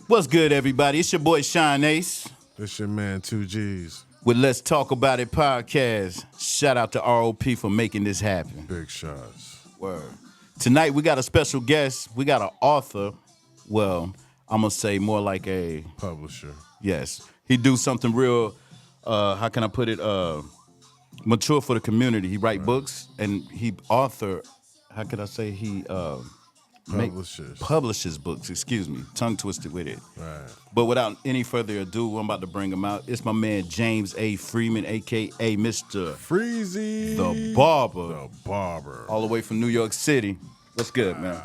What's good, everybody? It's your boy Shoun Ace It's your man, 2Gs. with Let's Talk About It podcast. Shout out to ROP for making this happen. Big shots. Word. Tonight we got a special guest. We got an author. Well, I'm gonna say more like a Publisher. yes. He do something real. How can I put it? Mature for the community. He write books and he author. How could I say he publishes books? Excuse me, tongue twisted with it. Right. But without any further ado, I'm about to bring him out. It's my man James A. Freeman, aka Mr. Freezy. The Barber. The Barber. All the way from New York City. What's good, man?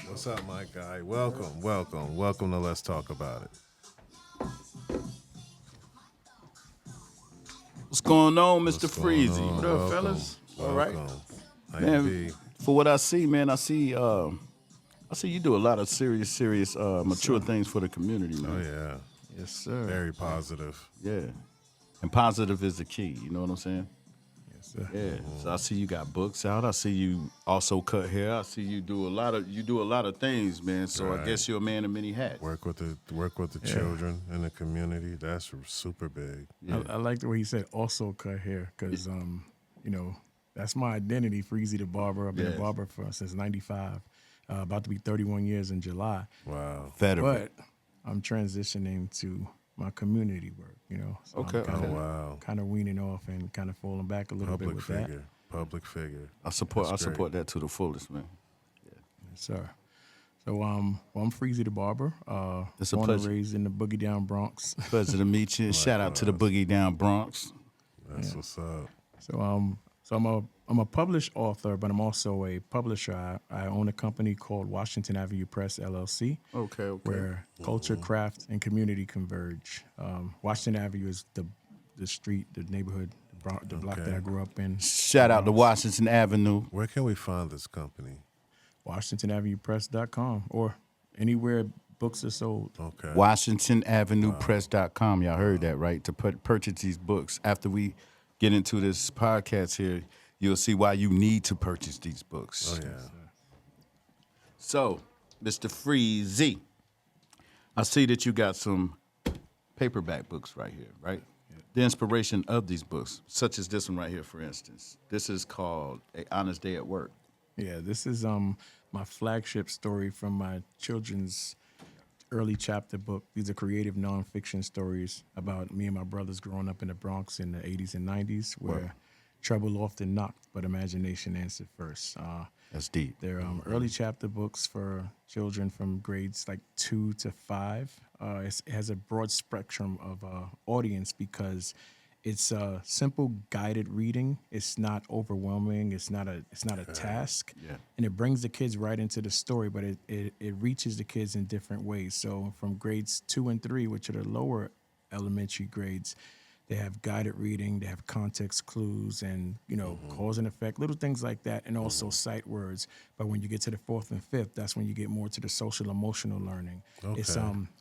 What's up, my guy? Welcome to Let's Talk About It. What's going on, Mr. What's Freezy? going on? What up, Welcome. fellas? All right. How Man, you be? for what I see, man, I see you do a lot of serious, mature things for the community, man. Oh, yeah. Yes, sir. Very positive. Yeah. And positive is the key, you know what I'm saying? Yes, sir. Yeah. So I see you got books out. I see you also cut hair. I see you do a lot of things, man. So I Right. guess you're a man of many hats. Work with the children in the community. That's super big. Yeah. I like the way he said also cut hair because, that's my identity, Freezy the Barber. I've been Yes. a barber since 95, about to be 31 years in July. Wow. Veteran. But I'm transitioning to my community work, So Okay. I'm kinda, Oh, wow. kind of weaning off and kind of falling back a little bit with that. Public figure. I support That's great. that to the fullest, man. Yes, sir. So I'm Freezy the Barber. It's a Born and pleasure. raised in the Boogie Down Bronx. Pleasure to meet you. Shout out to the Boogie Down Bronx. That's what's up. So I'm a published author, but I'm also a publisher. I own a company called Washington Avenue Press LLC. Okay. Where culture, craft, and community converge. Washington Avenue is the street, the neighborhood, the block that I grew up in. Shout out to Washington Avenue. Where can we find this company? WashingtonAvenuePress.com or anywhere books are sold. Okay. WashingtonAvenuePress.com. Y'all heard that, right? To purchase these books. After we get into this podcast here, you'll see why you need to purchase these books. Oh, yeah. So, Mr. Freezy, I see that you got some paperback books right here, right? Yeah. The inspiration of these books, such as this one right here, for instance. This is called A Honest Day at Work. Yeah, this is my flagship story from my children's early chapter book. These are creative nonfiction stories about me and my brothers growing up in the Bronx in the 80s and 90s where trouble often knocked, but imagination answered first. That's deep. They're early chapter books for children from grades like 2 to 5. It has a broad spectrum of audience because it's a simple guided reading. It's not overwhelming. It's not a task. Yeah. And it brings the kids right into the story, but it reaches the kids in different ways. So from grades 2 and 3, which are the lower elementary grades, they have guided reading, they have context clues and, cause and effect, little things like that, and also sight words. But when you get to the 4th and 5th, that's when you get more to the social emotional learning. Okay.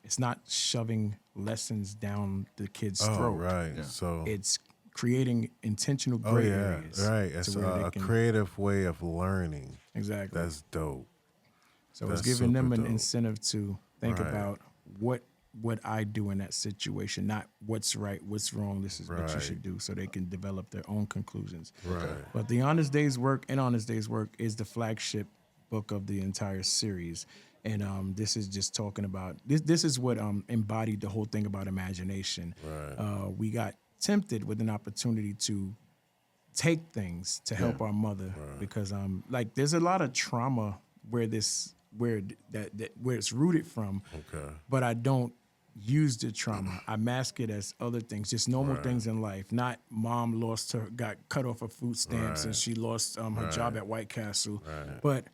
It's not shoving lessons down the kid's throat. Right. Yeah. So It's creating intentional gray areas. Right. It's to where they a can- creative way of learning. Exactly. That's dope. So That's it's giving them super an dope. incentive to think Right. about what I do in that situation, not what's right, what's wrong, this is what you Right. should do, so they can develop their own conclusions. Right. But The Honest Day's Work is the flagship book of the entire series. And this is just talking about, this is what embodied the whole thing about imagination. Right. We got tempted with an opportunity to take things to help our mother because there's a lot of trauma where it's rooted from. Okay. But I don't use the trauma. I mask it as other things, just normal things in life. Not mom got cut off her food stamps and she lost her job at White Castle. Right. But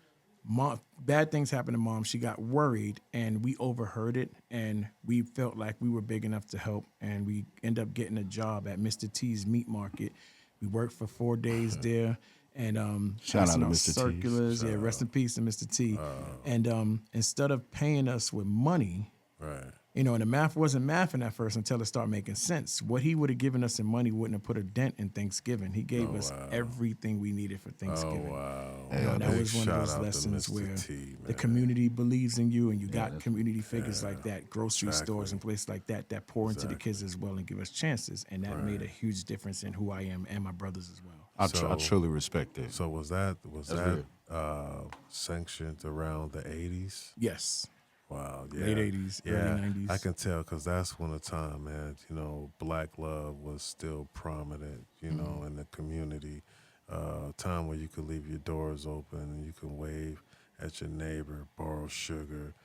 bad things happened to mom. She got worried and we overheard it and we felt like we were big enough to help and we end up getting a job at Mr. T's meat market. We worked for 4 days there. And Shout out passing to out Mr. T. circulars. Yeah, rest in peace to Mr. T. And instead of paying us with money, Right. You know, and the math wasn't mathing at first until it started making sense. What he would have given us in money wouldn't have put a dent in Thanksgiving. He gave us everything we needed for Thanksgiving. Oh, wow. You know, and that Big was one of shout those out to lessons Mr. where T, the man. community believes in you, and you got community figures like that, grocery stores and places like that pour into the kids as well and give us chances. And that made a huge difference in who I am and my brothers as well. I truly respect that. So was that real. sanctioned around the 80s? Yes. Wow, yeah. Late 80s, yeah, early 90s. I can tell because that's when the time, man, you know, black love was still prominent, you know, in the community. Time where you could leave your doors open and you can wave at your neighbor, borrow sugar,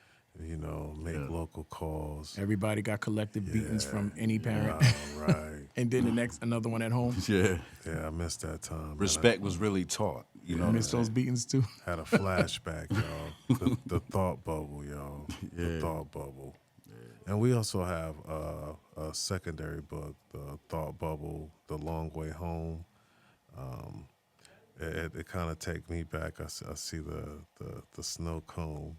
you know, make local calls. Everybody got collective beatings from any parent. Right. And then another one at home. Yeah. Yeah, I missed that time. man. Respect was really taught. You know, Miss those beatings too. Had a flashback, y'all. The thought bubble, y'all. The thought bubble. And we also have a secondary book, The Thought Bubble, The Long Way Home. It kind of take me back. I see the snow cone.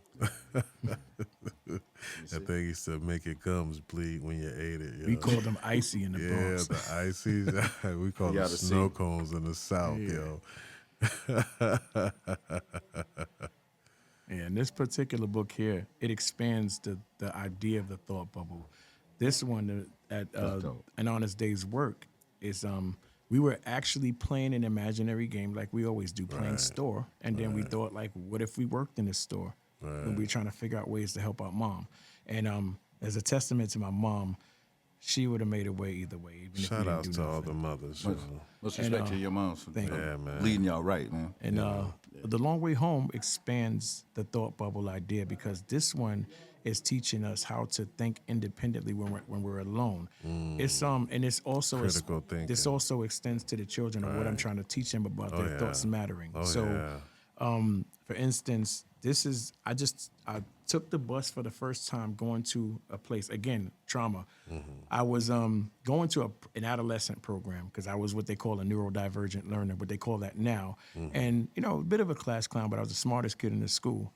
That thing used to make your gums bleed when you ate it. Yo. We called them icy in the yeah, Bronx. the ices. We call them gotta snow see. cones in the South, yo. And this particular book here, it expands the idea of the thought bubble. This one at An Honest Day's Work is we were actually playing an imaginary game like we always do, playing store. And then we thought, like, what if we worked in this store? And we were trying to figure out ways to help out mom. And as a testament to my mom, she would have made a way either way. Even if we Shout didn't outs do to all nothing. the mothers. You know. Much respect to your moms for thank you. Yeah, man. leading y'all right, man. And The Long Way Home expands the thought bubble idea because this one is teaching us how to think independently when we're alone. It's and it's also Critical thinking. this also extends to the children of what I'm trying to teach them about their thoughts mattering. For instance, this is I took the bus for the first time going to a place, again, trauma. I was going to an adolescent program because I was what they call a neurodivergent learner, what they call that now. And, you know, a bit of a class clown, but I was the smartest kid in the school.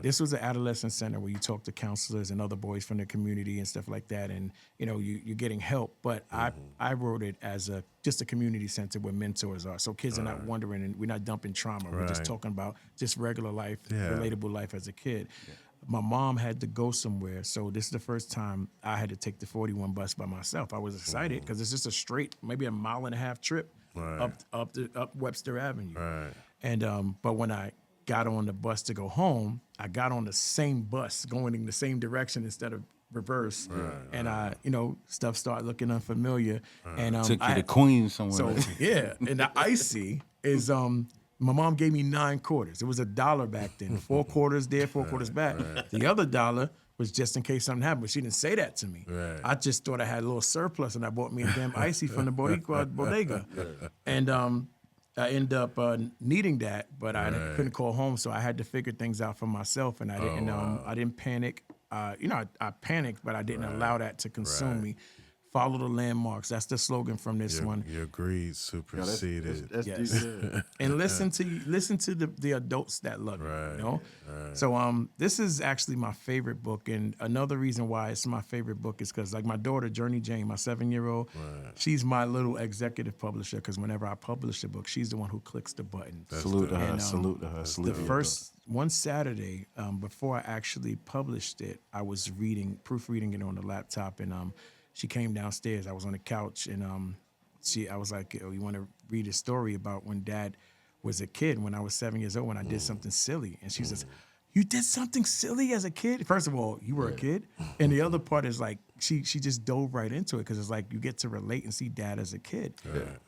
This was an adolescent center where you talk to counselors and other boys from the community and stuff like that. And, you know, you're getting help. But I wrote it as just a community center where mentors are. So kids are not wondering and we're not dumping trauma. We're just talking about just regular life, relatable life as a kid. My mom had to go somewhere, so this is the first time I had to take the 41 bus by myself. I was excited because it's just a straight, maybe a 1.5 mile trip up Webster Avenue. Right. And but when I got on the bus to go home, I got on the same bus going in the same direction instead of reverse. And stuff started looking unfamiliar. And Took you to Queens somewhere. so yeah, and the icy is my mom gave me 9 quarters. It was $1 back then. 4 quarters there, 4 quarters back. The other $1 was just in case something happened, but she didn't say that to me. I just thought I had a little surplus, and I bought me a damn icy from the bodega. And I ended up needing that, but I couldn't call home, so I had to figure things out for myself, and I didn't. I didn't panic. I panicked, but I didn't allow that to consume me. Follow the landmarks. That's the slogan from this one. Your greed superseded. That's Yes. deep. And listen to the adults that love you. You know? So this is actually my favorite book, and another reason why it's my favorite book is because, like, my daughter Journey Jane, my 7-year-old, she's my little executive publisher. Because whenever I publish a book, she's the one who clicks the button. Salute to her. And, Salute to her. Salute to her. First one Saturday before I actually published it, I was proofreading it on the laptop, and she came downstairs. I was on the couch, and I was like, "Oh, you want to read a story about when Dad was a kid, when I was 7 years old, when I did something silly?" And she says, "You did something silly as a kid?" First of all, you were a kid, and the other part is like she just dove right into it because it's like you get to relate and see Dad as a kid.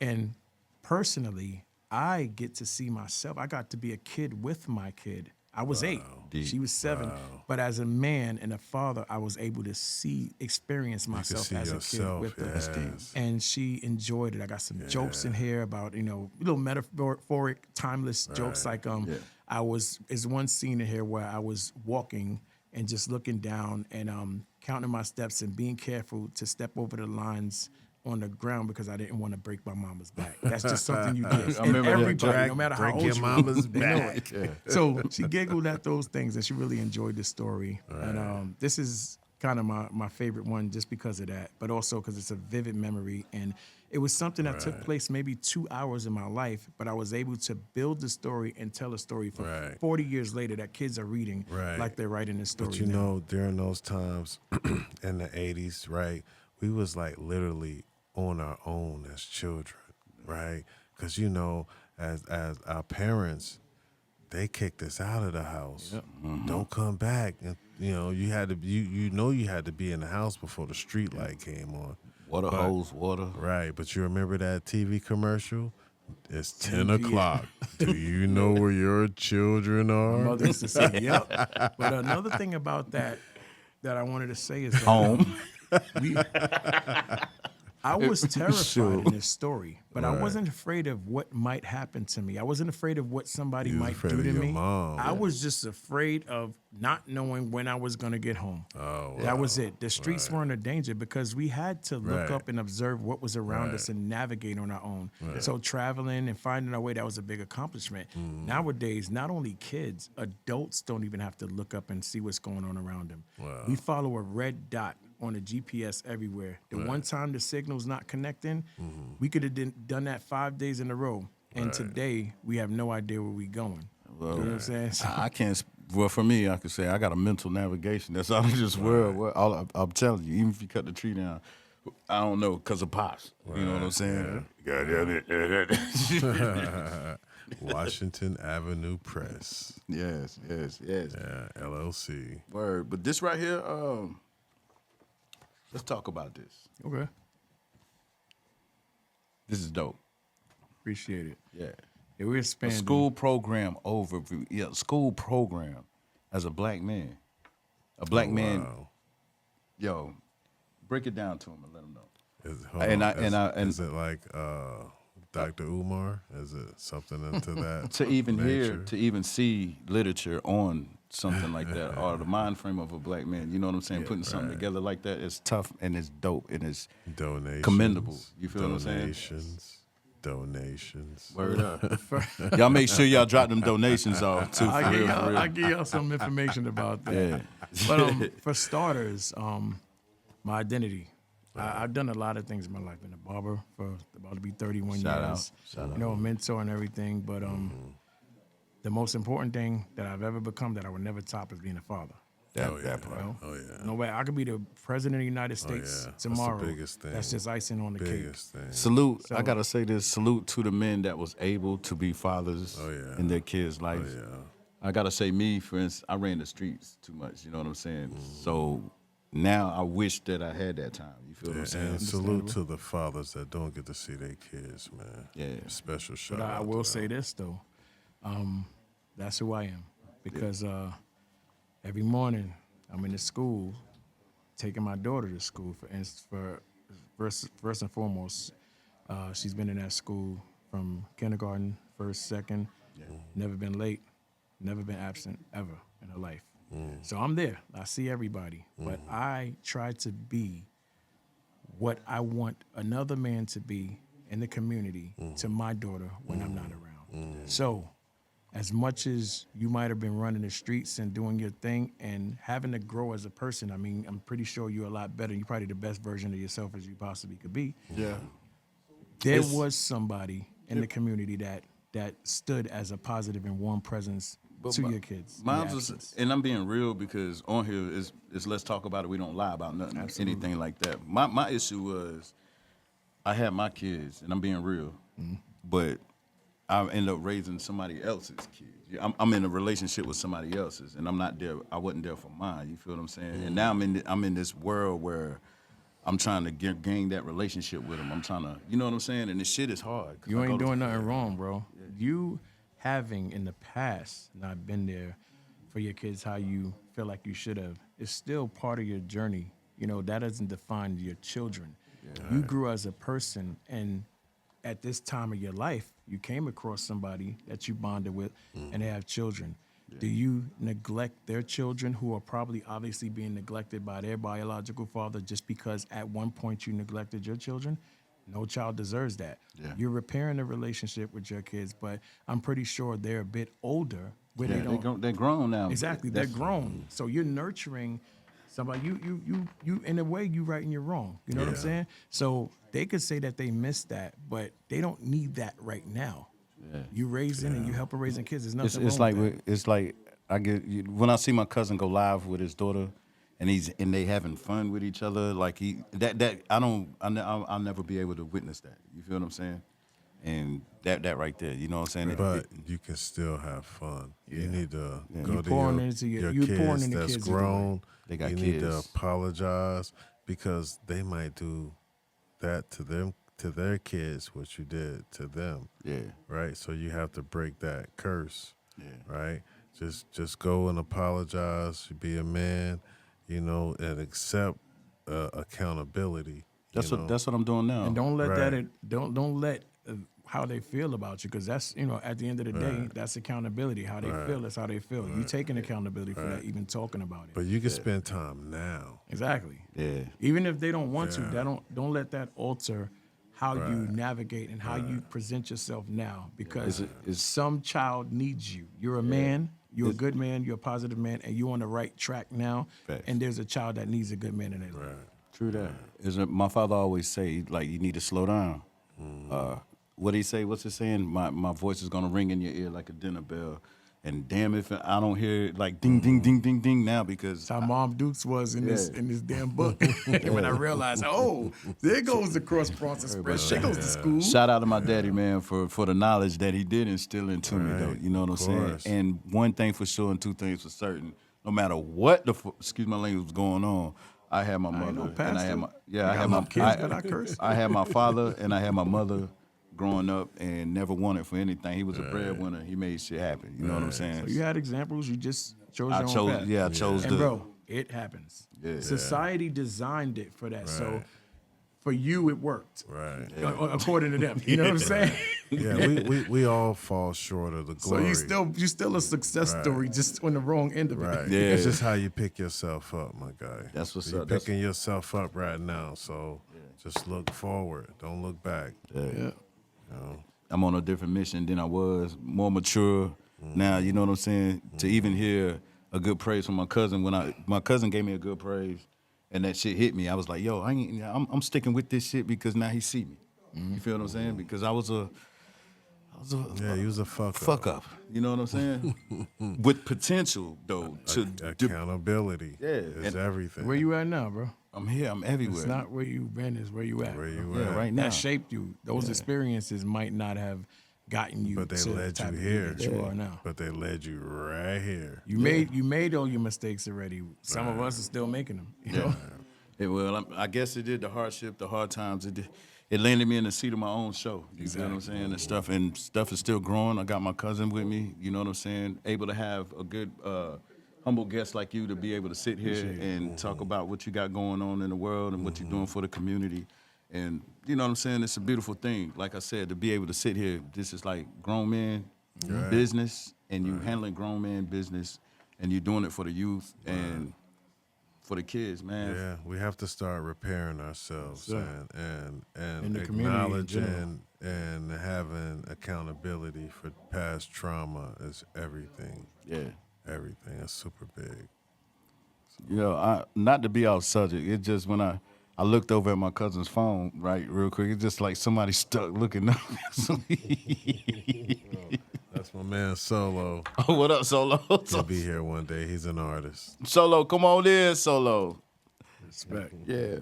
And personally, I get to see myself. I got to be a kid with my kid. I was 8. Deep. She was 7. But as a man and a father, I was able to experience myself see as yourself, a kid with her. yes. And she enjoyed it. I got some jokes in here about, little metaphoric, timeless jokes. Like there's one scene in here where I was walking and just looking down and counting my steps and being careful to step over the lines on the ground because I didn't want to break my mama's back. That's just something you do. I remember that. Everybody, no matter how Break old your you mama's they know back. it. So she giggled at those things and she really enjoyed the story. And this is kind of my favorite one just because of that, but also because it's a vivid memory. And it was something that took place maybe 2 hours in my life, but I was able to build the story and tell a story for 40 years later that kids are reading like they're writing the story. But you know, during those times in the 80s, right, we was like literally on our own as children, right? Because, you know, as our parents, they kicked us out of the house. Yep. Mm-hmm. Don't come back. And, you know, you had to you had to be in the house before the street light came on. Water hose, water. Right, but you remember that TV commercial? It's 10 o'clock. Do you know where your children are? My mother used to say, yep. But another thing about that I wanted to say is that home. I was terrified in this story, but I wasn't afraid of what might happen to me. I wasn't afraid of what somebody might do to me. I was just afraid of not knowing when I was going to get home. Oh, wow. That was it. The streets weren't a danger because we had to look up and observe what was around us and navigate on our own. So traveling and finding our way, that was a big accomplishment. Nowadays, not only kids, adults don't even have to look up and see what's going on around them. We follow a red dot on a GPS everywhere. The one time the signal's not connecting, we could have done that 5 days in a row. And today, we have no idea where we're going. Well, you know what I'm saying? So, I can't. Well, for me, I could say I got a mental navigation. That's out of this world. I'm telling you, even if you cut the tree down, I don't know, because of pops. You know what I'm saying? Yeah. Washington Avenue Press. Yes. Yeah, LLC. Word. But this right here, let's talk about this. okay. This is dope. Appreciate it. Yeah. Yeah, we're A expanding. school program overview. Yeah, school program as a black man. A black man. Wow. Yo, break it down to him and let him know. Is it like Dr. Umar? Is it something into that? To even nature? hear, to even see literature on something like that, or the mind frame of a black man, you know what I'm saying? Putting something together like that is tough and it's dope and it's Donations, commendable. You feel what I'm saying? Donations. Word up. Y'all make sure y'all drop them donations off too. I'll give y'all some information about that. Yeah. But for starters, my identity. I've done a lot of things in my life. Been a barber for about to be 31 Shout years. out. You know, a mentor and everything. But the most important thing that I've ever become that I would never top is being a father. That part. You know? Oh, yeah. No way. I could be the president of the United States tomorrow. That's the biggest thing. That's just icing on the cake. Thing. Salute. I gotta say this. Salute to the men that was able to be fathers in their kids' life. Oh, yeah. I gotta say, me, for instance, I ran the streets too much. You know what I'm saying? So now I wish that I had that time. You feel what I'm saying? And salute to the fathers that don't get to see their kids, man. Yeah. Special shout But out. I will say this, though. That's who I am. Because every morning I'm in the school, taking my daughter to school. For first and foremost, she's been in that school from kindergarten, first, second, never been late, never been absent ever in her life. So I'm there. I see everybody. But I try to be what I want another man to be in the community to my daughter when I'm not around. So as much as you might have been running the streets and doing your thing and having to grow as a person, I mean, I'm pretty sure you're a lot better. You're probably the best version of yourself as you possibly could be. Yeah. There was somebody in the community that stood as a positive and warm presence to your kids. Mine was, and I'm being real because on here is let's talk about it. We don't lie about nothing, anything like that. My issue was I had my kids, and I'm being real, but I end up raising somebody else's kids. I'm in a relationship with somebody else's, and I'm not there. I wasn't there for mine. You feel what I'm saying? And now I'm in this world where I'm trying to gain that relationship with them. I'm trying to, you know what I'm saying? And this shit is hard. You ain't doing nothing wrong, bro. You having in the past not been there for your kids how you feel like you should have, is still part of your journey. You know, that doesn't define your children. You grew as a person, and at this time of your life, you came across somebody that you bonded with, and they have children. Do you neglect their children who are probably obviously being neglected by their biological father just because at one point you neglected your children? No child deserves that. Yeah. You're repairing the relationship with your kids, but I'm pretty sure they're a bit older. Where they're grown now. Exactly, they're grown. So you're nurturing Somebody, you. In a way, you right and you're wrong. You know what I'm Yeah. saying? So they could say that they missed that, but they don't need that right now. Yeah. You raising and you helping raising kids. There's nothing It's wrong like with that. it's like I get when I see my cousin go live with his daughter, and they having fun with each other. Like I'll never be able to witness that. You feel what I'm saying? And that right there, you know what I'm saying? But you can still have fun. You need to go You to pouring your, into your- your you pouring kids into that's kids either way. grown. They got you need to kids. apologize because they might do that to them, to their kids, what you did to them. Yeah. Right? So you have to break that curse. Yeah. Right? Just go and apologize, be a man, and accept accountability. That's you what know? that's what I'm doing now. And don't let Right. don't let how they feel about you, because that's at the end of the day, that's accountability. How they feel is how they feel. You taking accountability for that, even talking about it. But you can spend time now. Exactly. Yeah. Even if they don't want to, Yeah. that don't let that alter how you navigate and how you present yourself now, because some child needs you. You're a man. You're a good man. You're a positive man, and you're on the right track now. Facts. And there's a child that needs a good man in their life. True that. My father always say, like, you need to slow down. What he say? What's it saying? My voice is gonna ring in your ear like a dinner bell, and damn if I don't hear it like ding ding ding ding ding now, because That's how Mom Dukes was in this damn book. And when I realized, there goes the cross Bronx Express. She goes to school. shout out to my daddy, man, for the knowledge that he did instill into me, though. You know what I'm saying? course. And one thing for sure, and two things for certain. No matter what excuse my language was going on, I had my mother, no and I pastor. had my You I got had my enough kids, but I curse. I had my father and I had my mother growing up, and never wanted for anything. He was a breadwinner. He made shit happen. You know what I'm saying? So you had examples. You just chose I your own chose, path. yeah, I chose And the. bro, it happens. Yeah. Society designed it for that. So for you, it worked. Right. According to them. You know what I'm saying? Yeah, we all fall short of the So glory. you still a success story, just on the wrong end of it. Right. Yeah. It's just how you pick yourself up, my guy. That's what's You're up. That's- picking yourself up right now. So just look forward. Don't look back. Yeah. I'm on a different mission than I was, more mature now. You know what I'm saying? To even hear a good praise from my cousin, my cousin gave me a good praise, and that shit hit me. I was like, yo, I'm sticking with this shit because now he see me. You feel what I'm saying? Because I was a Yeah, you was a fuck up. You know what I'm saying? With potential though Accountability is and everything. Where you at now, bro? I'm here. I'm everywhere. It's not where you've been, it's where you at. Where you yeah, at. right now. That shaped you. Those experiences might not have gotten you But they to the led type you of here. dude that you are now. But they led you right here. You made all your mistakes already. Some of us are still making them. You know? I guess it did. The hardship, the hard times. It landed me in the seat of my own show. You know what I'm saying? And stuff is still growing. I got my cousin with me. You know what I'm saying? Able to have a good, humble guest like you to be able to sit here and talk about what you got going on in the world and what you're doing for the community. And you know what I'm saying? It's a beautiful thing. Like I said, to be able to sit here, this is like grown man business, and you handling grown man business, and you're doing it for the youth and for the kids, man. Yeah, we have to start repairing ourselves and In the community in acknowledging and having accountability for past trauma is everything. Yeah. Everything is super big. You know, not to be off subject, it just when I looked over at my cousin's phone, right, real quick, it's just like somebody stuck looking up. That's my man Solo. Oh, what up, Solo? He'll be here one day. He's an artist. Solo, come on in, Solo. Respect. Yeah.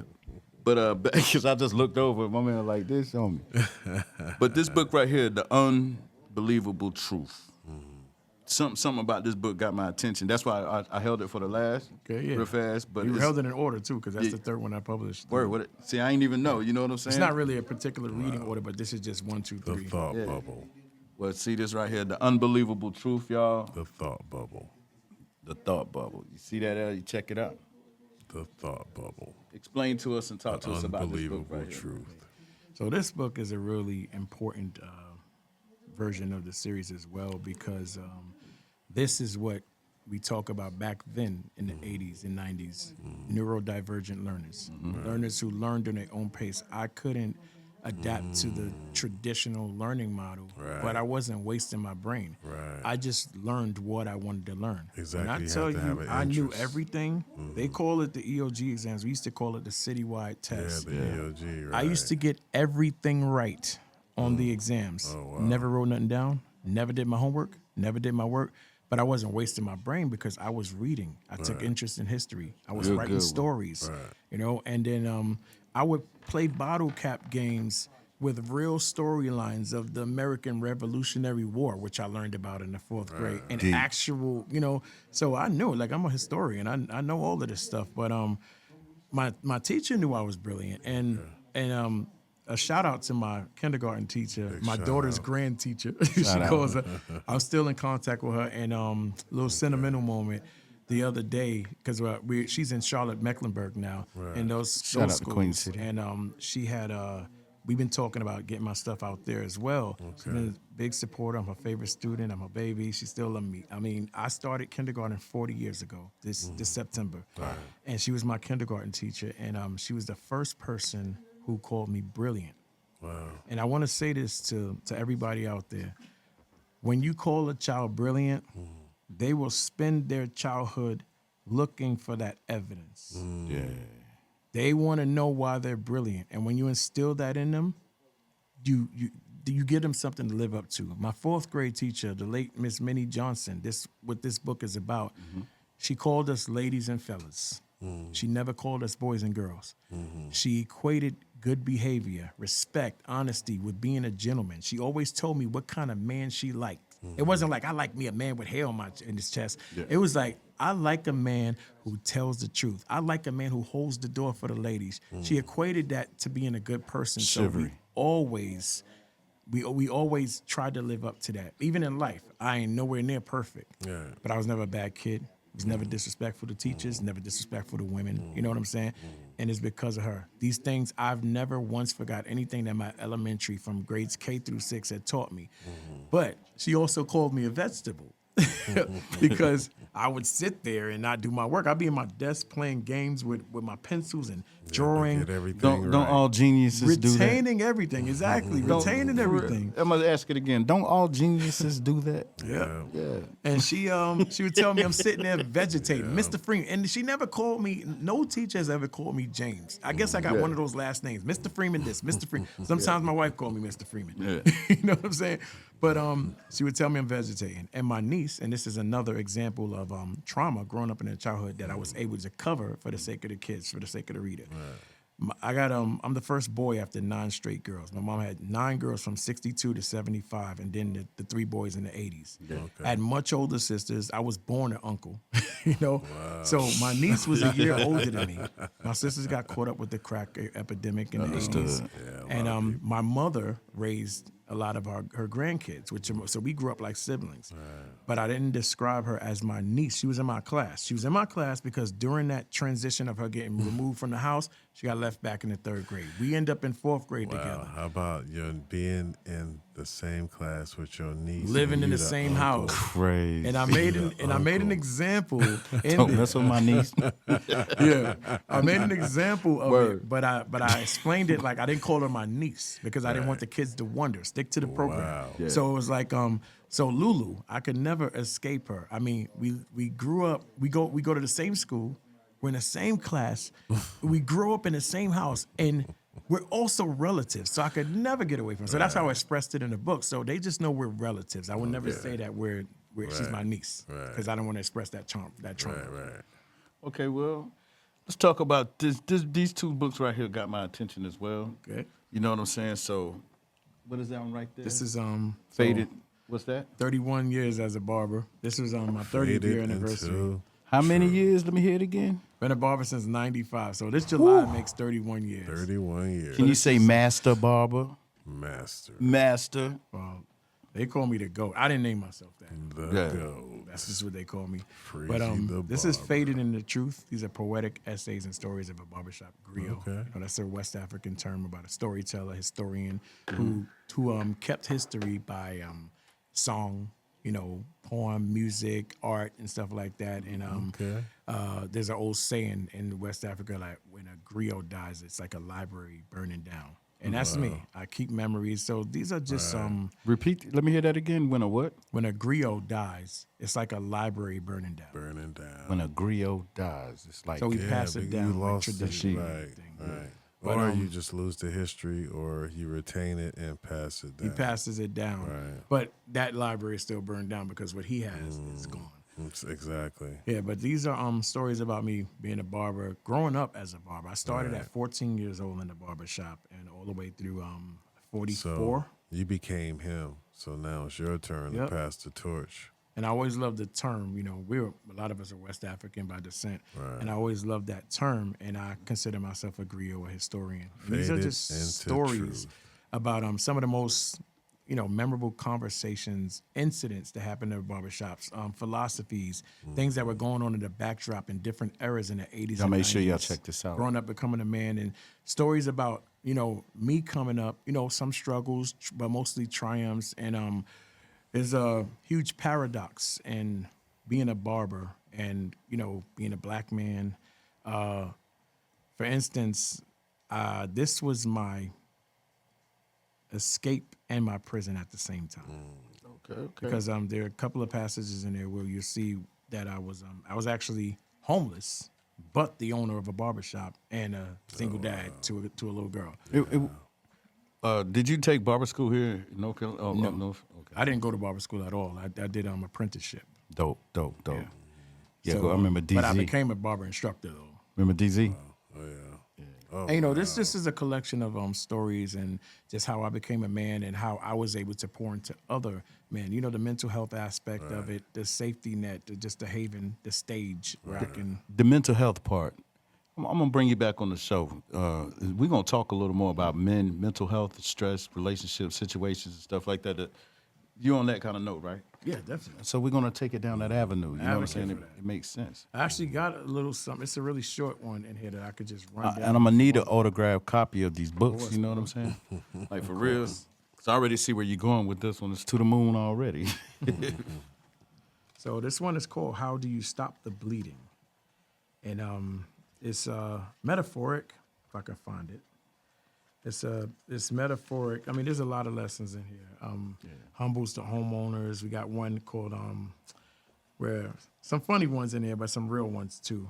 But because I just looked over at my man like this on me. But this book right here, The Unbelievable Truth. Something about this book got my attention. That's why I held it for the last, real fast. But You it's, held it in order too, because that's the third one I published. See, I ain't even know. You know what I'm saying? It's not really a particular reading order, but this is just 1, 2, The 3. thought bubble. Well, see this right here, The Unbelievable Truth, y'all. The thought bubble. The thought bubble. You see that? You check it out. The thought bubble. Explain to us and talk to us about this book Unbelievable right here. truth. So this book is a really important version of the series as well, because this is what we talk about back then in the 80s and 90s, neurodivergent learners, learners who learned in their own pace. adapt to the traditional learning model, but I wasn't wasting my brain. Right. I just learned what I wanted to learn. Exactly. When I You tell have to have you, an I knew interest. everything. They call it the EOG exams. We used to call it the citywide Yeah, test. the EOG, right. I used to get everything right on the exams. Oh, wow. Never wrote nothing down. Never did my homework. Never did my work. But I wasn't wasting my brain because I was reading. I took interest in history. I was Good, writing good one. stories, Right. you know. And then I would play bottle cap games with real storylines of the American Revolutionary War, which I learned about in the 4th grade, and Deep. actual, you know. So I knew, like, I'm a historian. I know all of this stuff. But my teacher knew I was brilliant, and a shout out to my kindergarten teacher, my shout daughter's out. grand teacher. She calls her. I'm still in contact with her, and little sentimental moment the other day because she's in Charlotte, Mecklenburg now, and those Shout out to schools. Queen City. And she had we've been talking about getting my stuff out there as well. She's been a big supporter. I'm her favorite student. I'm her baby. She still loves me. I mean, I started kindergarten 40 years ago this September, and she was my kindergarten teacher, and she was the first person who called me brilliant. Wow. And I want to say this to everybody out there. When you call a child brilliant, they will spend their childhood looking for that evidence. Yeah. They want to know why they're brilliant. And when you instill that in them, you give them something to live up to. My 4th grade teacher, the late Miss Minnie Johnson, what this book is about, she called us ladies and fellas. She never called us boys and girls. She equated good behavior, respect, honesty with being a gentleman. She always told me what kind of man she liked. It wasn't like I like me a man with hair in his chest. Yeah. It was like I like a man who tells the truth. I like a man who holds the door for the ladies. She equated that to being a good person. So Chivalry. we always tried to live up to that. Even in life, I ain't nowhere near perfect. Yeah. But I was never a bad kid. Was never disrespectful to teachers, never disrespectful to women. You know what I'm saying? And it's because of her. These things, I've never once forgot anything that my elementary from grades K through 6 had taught me. But she also called me a vegetable because I would sit there and not do my work. I'd be in my desk playing games with my pencils and drawing, Get everything Don't right. all geniuses do that? retaining everything. Exactly, retaining everything. I'm gonna ask it again. Don't all geniuses do that? Yeah. Yeah. And she would tell me I'm sitting there vegetating, Mr. Freeman. And she never called me, no teacher has ever called me James. I guess I got one of those last names, Mr. Freeman this, Mr. Freeman. Sometimes my wife called me Mr. Freeman. Yeah. You know what I'm saying? But she would tell me I'm vegetating. And my niece, and this is another example of trauma growing up in their childhood that I was able to cover for the sake of the kids, for the sake of the reader. I'm the first boy after 9 straight girls. My mom had 9 girls from 62 to 75, and then the 3 boys in the 80s. I had much older sisters. I was born an uncle, you know. So my niece was a year older than me. My sisters got caught up with the crack epidemic in the 80s. And my mother raised a lot of her grandkids, so we grew up like siblings. But I didn't describe her as my niece. She was in my class. She was in my class because during that transition of her getting removed from the house, she got left back in the 3rd grade. We end up in 4th grade together. How about you being in the same class with your niece, Living and in you the same uncle? house. Crazy. And I made an example in Don't there. mess with my niece. Yeah, I made an example of Word. it, but I explained it like I didn't call her my niece because I didn't want the kids to wonder. Stick to the program. Wow. Yeah. So it was like so Lulu, I could never escape her. I mean, we grew up. We go to the same school. We're in the same class. We grew up in the same house, and we're also relatives. So I could never get away from her. So that's how I expressed it in the book. So they just know we're relatives. I would never say that she's my niece because I don't want to express that trauma. Right. Okay, well, let's talk about this. These 2 books right here got my attention as well. Okay. You know what I'm saying? So, what is that one right there? This is Faded. What's that? 31 years as a barber. This was my 30th year anniversary. How many years? Let me hear it again. Been a barber since '95. So this July makes 31 years. 31 years. Can you say master barber? Master. Master. Well, they call me the GOAT. I didn't name myself that. The Yeah. goat. That's just what they call me. Freezy But the this is barber. Faded in the Truth. These are poetic essays and stories of a barbershop griot. Okay. You know, that's a West African term about a storyteller, historian who kept history by song, you know, poem, music, art, and stuff like that. And there's an old saying in West Africa, like when a griot dies, it's like a library burning down. And that's me. I keep memories. So these are just Repeat. Let me hear that again. When a what? when a griot dies, it's like a library burning down. Burning down. When a griot dies, it's like So we pass it but down you like lost tradition. it. Right. Right. But, or you just lose the history, or you retain it and pass it down. He passes it down. Right. But that library is still burned down because what he has is gone. Exactly. Yeah, but these are stories about me being a barber, growing up as a barber. I started at 14 years old in the barber shop and all the way through 44. So you became him. So now it's your turn to Yep. pass the torch. And I always loved the term, you know, a lot of us are West African by descent. Right. And I always loved that term, and I consider myself a griot, a historian. And these are Faded just into stories truth. about some of the most, you know, memorable conversations, incidents that happened in barbershops, philosophies, things that were going on in the backdrop in different eras in the 80s Y'all and make sure y'all 90s. check this out. Growing up, becoming a man, and stories about, you know, me coming up, you know, some struggles, but mostly triumphs. And there's a huge paradox in being a barber and, you know, being a black man. For instance, this was my escape and my prison at the same time. Okay. Because there are a couple of passages in there where you see that I was actually homeless, but the owner of a barbershop and a single dad to a little girl. Did you take barber school here in North Carolina? Oh, No. up north? Okay. I didn't go to barber school at all. I did apprenticeship. Dope. Yeah, So, I remember DZ. But I became a barber instructor though. Remember DZ? Oh, yeah. Oh, And, you know, this is a collection of stories and just how I became a man and how I was able to pour into other men. You know, the mental health aspect of it, the safety net, just the haven, the stage where I can. The mental health part. I'm gonna bring you back on the show. We're gonna talk a little more about men, mental health, stress, relationships, situations, and stuff like that. You're on that kind of note, right? Yeah, definitely. So we're gonna take it down that avenue. You know what I'm Advocate saying? for that. It makes sense. I actually got a little something. It's a really short one in here that I could just run down. And I'm gonna need an autographed copy of these books. You know what I'm saying? Like for real. 'Cause I already see where you're going with this one. It's to the moon already. So this one is called "How Do You Stop the Bleeding," and it's metaphoric. If I can find it, it's metaphoric. I mean, there's a lot of lessons in here. Humbles to homeowners. We got one called where some funny ones in there, but some real ones too.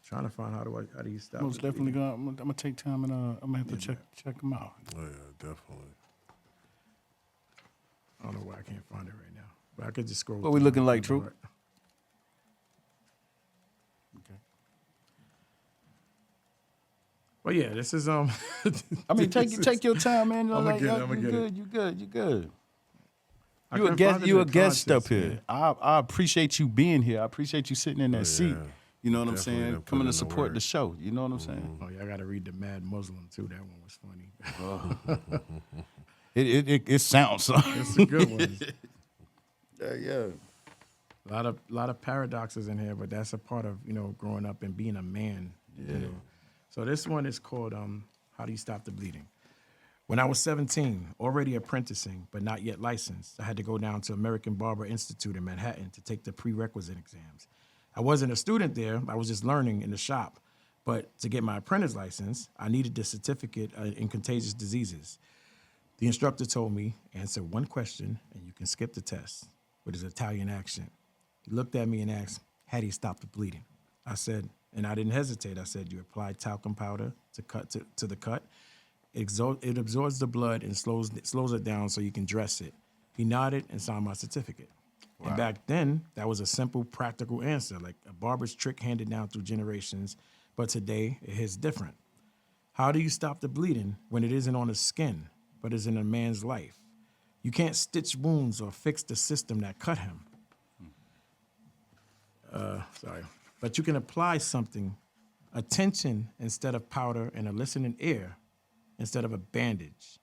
Trying to find how do you stop? Most the definitely bleeding. I'm gonna take time and I'm gonna have to check them out. Oh, yeah, definitely. I don't know why I can't find it right now, but I could just scroll. What we through looking it. like, True? Okay. Well, yeah, this is I mean, take your time, man. I'ma get it, You I'ma get it. You good. I You a couldn't guest. find it You a in guest up context, here. man. I appreciate you being here. I appreciate you sitting in that seat. yeah. You know what I'm Definitely saying? done put Coming in to the support work. the show. You know what I'm saying? Oh yeah, I got to read the Mad Muslim too. That one was funny. It sounds so. It's a good one. Yeah. A lot of paradoxes in here, but that's a part of growing up and being a man. You know? So this one is called "How Do You Stop the Bleeding." When I was 17, already apprenticing but not yet licensed, I had to go down to American Barber Institute in Manhattan to take the prerequisite exams. I wasn't a student there; I was just learning in the shop. But to get my apprentice license, I needed the certificate in contagious diseases. The instructor told me, answer one question and you can skip the test, with his Italian accent. He looked at me and asked, how do you stop the bleeding? I said, and I didn't hesitate, I said, you apply talcum powder to the cut. It absorbs the blood and slows it down so you can dress it. He nodded and signed my certificate. Wow. And back then, that was a simple, practical answer, like a barber's trick handed down through generations. But today, it is different. How do you stop the bleeding when it isn't on the skin, but is in a man's life? You can't stitch wounds or fix the system that cut him. But you can apply something, attention instead of powder, and a listening ear instead of a bandage.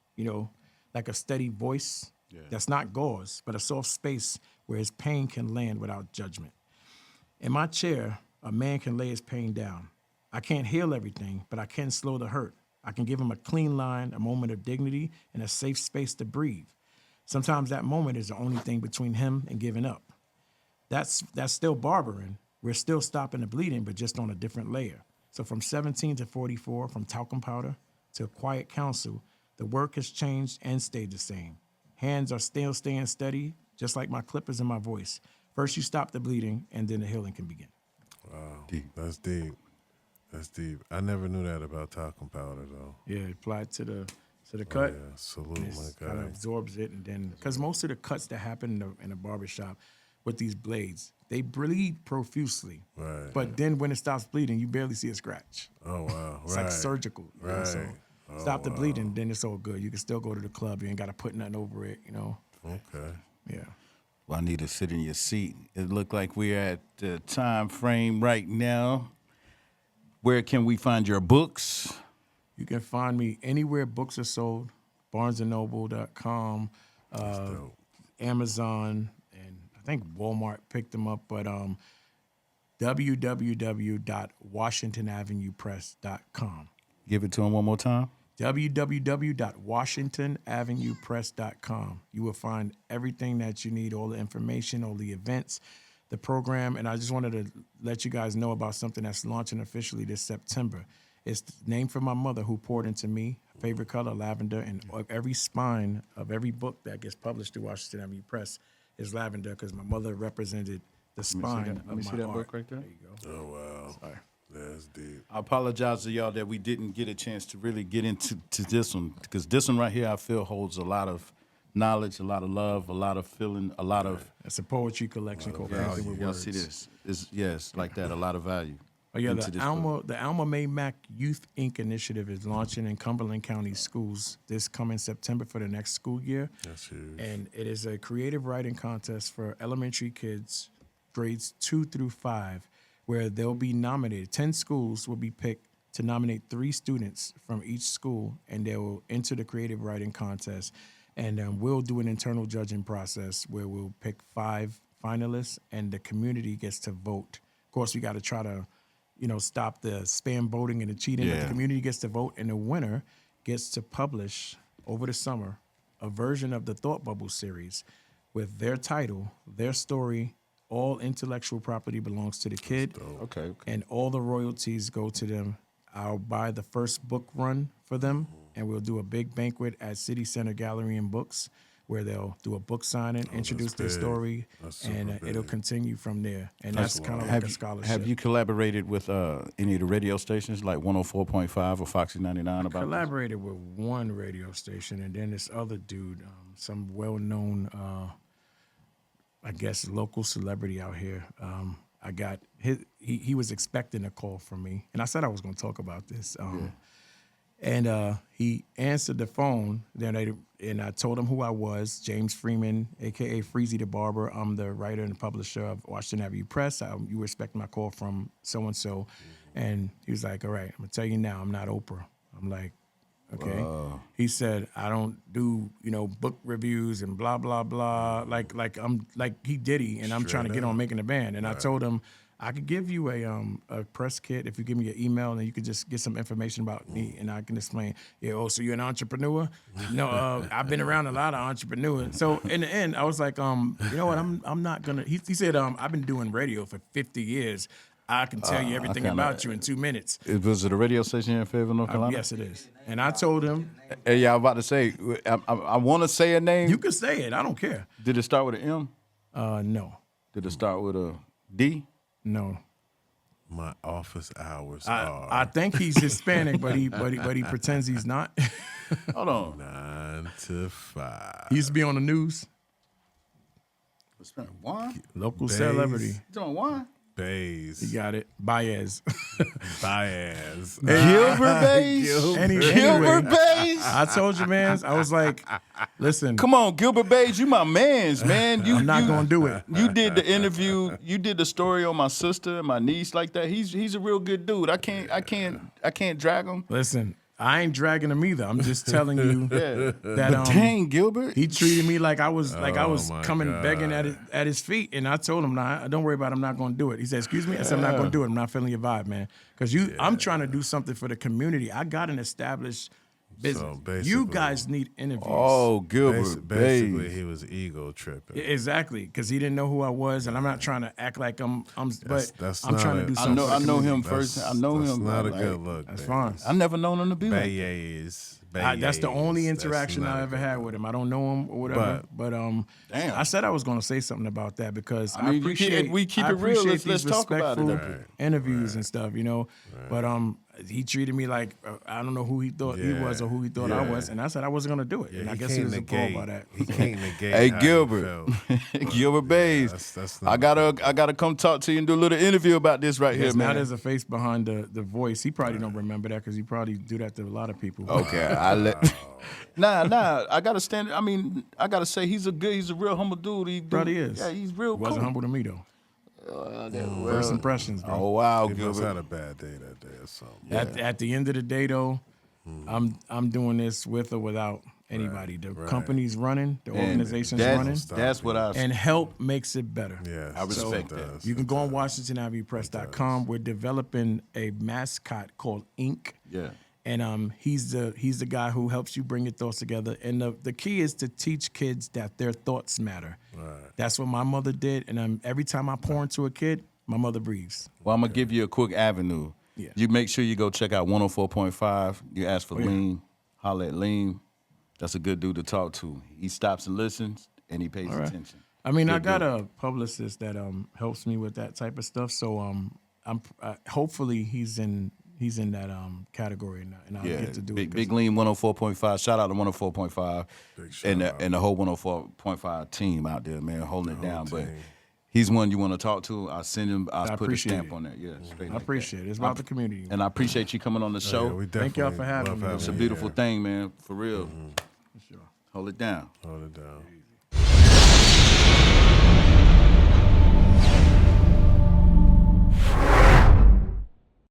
Like a steady voice that's not gauze, but a soft space where his pain can land without judgment. In my chair, a man can lay his pain down. I can't heal everything, but I can slow the hurt. I can give him a clean line, a moment of dignity, and a safe space to breathe. Sometimes that moment is the only thing between him and giving up. That's still barbering. We're still stopping the bleeding, but just on a different layer. So from 17 to 44, from talcum powder to quiet counsel, the work has changed and stayed the same. Hands are still staying steady, just like my clippers and my voice. First you stop the bleeding, and then the healing can begin. Wow, that's deep. That's deep. I never knew that about talcum powder, though. Yeah, apply it to the cut. Yeah, salute, It my kind of guy. absorbs it, and then because most of the cuts that happen in a barbershop with these blades, they bleed profusely. Right. But then when it stops bleeding, you barely see a scratch. Oh, wow. It's right. like surgical. You know, so Right. stop the bleeding, then it's all good. You can still go to the club. You ain't got to put nothing over it. You know. Okay. Yeah. Well, I need to sit in your seat. It looked like we're at the time frame right now. Where can we find your books? You can find me anywhere books are sold, barnesandnoble.com, Dope. Amazon, and I think Walmart picked them up, but www.washingtonavenuepress.com. Give it to him one more time. www.washingtonavenuepress.com. You will find everything that you need, all the information, all the events, the program. And I just wanted to let you guys know about something that's launching officially this September. It's named for my mother, who poured into me. Favorite color, lavender, and every spine of every book that gets published through Washington Avenue Press is lavender, because my mother represented the spine of Let me my see that art. book right there. There you go. Oh, wow. Sorry. That's deep. I apologize to y'all that we didn't get a chance to really get into this one, because this one right here I feel holds a lot of knowledge, a lot of love, a lot of feeling, a lot of It's a poetry collection called yes, Painted with y'all Words. see this. It's like that, a lot of value. Oh yeah, into this book. the Alma May Mac Youth Inc. initiative is launching in Cumberland County schools this coming September for the next school year. That's huge. And it is a creative writing contest for elementary kids, grades 2 through 5, where they'll be nominated. 10 schools will be picked to nominate 3 students from each school, and they will enter the creative writing contest. And we'll do an internal judging process where we'll pick 5 finalists, and the community gets to vote. Of course, we got to try to, stop the spam voting and the cheating. But Yeah. the community gets to vote, and the winner gets to publish over the summer a version of the Thought Bubble series with their title, their story. All intellectual property belongs to the kid, Okay. and all the royalties go to them. I'll buy the first book run for them, and we'll do a big banquet at City Center Gallery and Books, where they'll do a book signing, introduce their big. story, That's and super it'll big. continue from there. And that's kind of like Have, a scholarship. have you collaborated with any of the radio stations like 104.5 or Foxy 99 about this? Collaborated with one radio station, and then this other dude, some well-known, I guess, local celebrity out here. I got he was expecting a call from me, and I said I was going to talk about this. And he answered the phone. And I told him who I was, James Freeman, a.k.a. Freezy the Barber. I'm the writer and publisher of Washington Avenue Press. You were expecting my call from so-and-so. And he was like, all right, I'm going to tell you now, I'm not Oprah. I'm like, okay. He said, I don't do, book reviews and blah, blah, blah. Like I'm like he Diddy, and I'm trying to get on making a band. And I told him, I could give you a press kit if you give me your email, and you could just get some information about me, and I can explain. Yeah, oh, so you're an entrepreneur? No, I've been around a lot of entrepreneurs. So in the end, I was like, you know what? I'm not gonna. He said, I've been doing radio for 50 years. I can tell you everything about you in 2 minutes. Was it a radio station here in Fayetteville, North Carolina? Yes, it is. And I told him, Hey, yeah, I'm about to say, I want to say a name. you can say it. I don't care. Did it start with an M? No, Did it start with a D? no. My office hours I are think he's Hispanic, but he pretends he's not. Hold on. 9 to 5. He used to be on the news. Juan? Local Bays. celebrity. You doing Juan? Bays. You got it. Baez. Baez. Gilbert Bays? Anyway, Gilbert Bays? I told you, man. I was like, listen, Come on, Gilbert Bays, you my mans, man. I'm not going to do it. You did the interview. You did the story on my sister and my niece like that. He's a real good dude. I can't drag him. Listen, I ain't dragging him either. I'm just telling you that Dang, Gilbert. he treated me like I was my coming God. begging at his feet, and I told him, "Nah, don't worry about it. I'm not going to do it." He said, "Excuse me." I said, "I'm not going to do it. I'm not feeling your vibe, man, because I'm trying to do something for the community. I got an established business. So You guys need interviews. Oh, Gilbert, basically, babe. he was ego tripping. Exactly, because he didn't know who I was, and I'm not trying to act like but that's I'm not trying to a- do I something. know. for the I know community. him first. I know that's him. not a like, good look. That's baby. fine. I never known him to be like. That's the only That's interaction not I a ever good had look. with him. I don't know him or whatever, but Damn. I said I was going to say something about that because I mean, you keep- appreciate we keep I it real. appreciate Let's these talk about it respectful up here. interviews and stuff, you know. But he treated me like I don't know who he thought he was or who he thought I was, and I said I wasn't going to do it, and I guess he was appalled by that. He can't negate. Hey, how he Gilbert. felt. Gilbert Bays. that's I gotta come talk to you and do a little interview about this right here, Yes, now man. there's a face behind the voice. He probably don't remember that because he probably do that to a lot of people. Okay, I let. Nah. I gotta stand. I mean, I gotta say he's a real humble dude. He Probably is. Yeah, he's real Wasn't cool. humble to me though. First impressions, bro. Oh wow, He must Gilbert. have had a bad day that day or something. At the end of the day, though, I'm doing this with or without anybody. The company's running, the organization's running, That's what I. and help makes it better. Yeah, I respect it that. does. You can go on WashingtonAvenuePress.com. We're developing a mascot called Ink. Yeah. And he's the guy who helps you bring your thoughts together. And the key is to teach kids that their thoughts matter. Right. That's what my mother did. And every time I pour into a kid, my mother breathes. Well, I'm gonna give you a quick avenue. Yeah. You make sure you go check out 104.5. You ask for yeah. Lean, holler at Lean. That's a good dude to talk to. He stops and listens, and he pays attention. I mean, I Good got dude. a publicist that helps me with that type of stuff. So I'm hopefully he's in that category, and I'll get to do it. Big Lean 104.5. Shout out to 104.5 shout and out. the whole 104.5 team out there, man, holding it down. But team. he's one you want to talk to. I'll send him. I'll I put a appreciate stamp it. on that. Yeah, straight I like appreciate that. it. It's about the community. And I appreciate you coming on the show. Yeah, we Thank y'all definitely for having love me. It's a you beautiful here. thing, man. For real. For sure. Hold it down. Hold it down.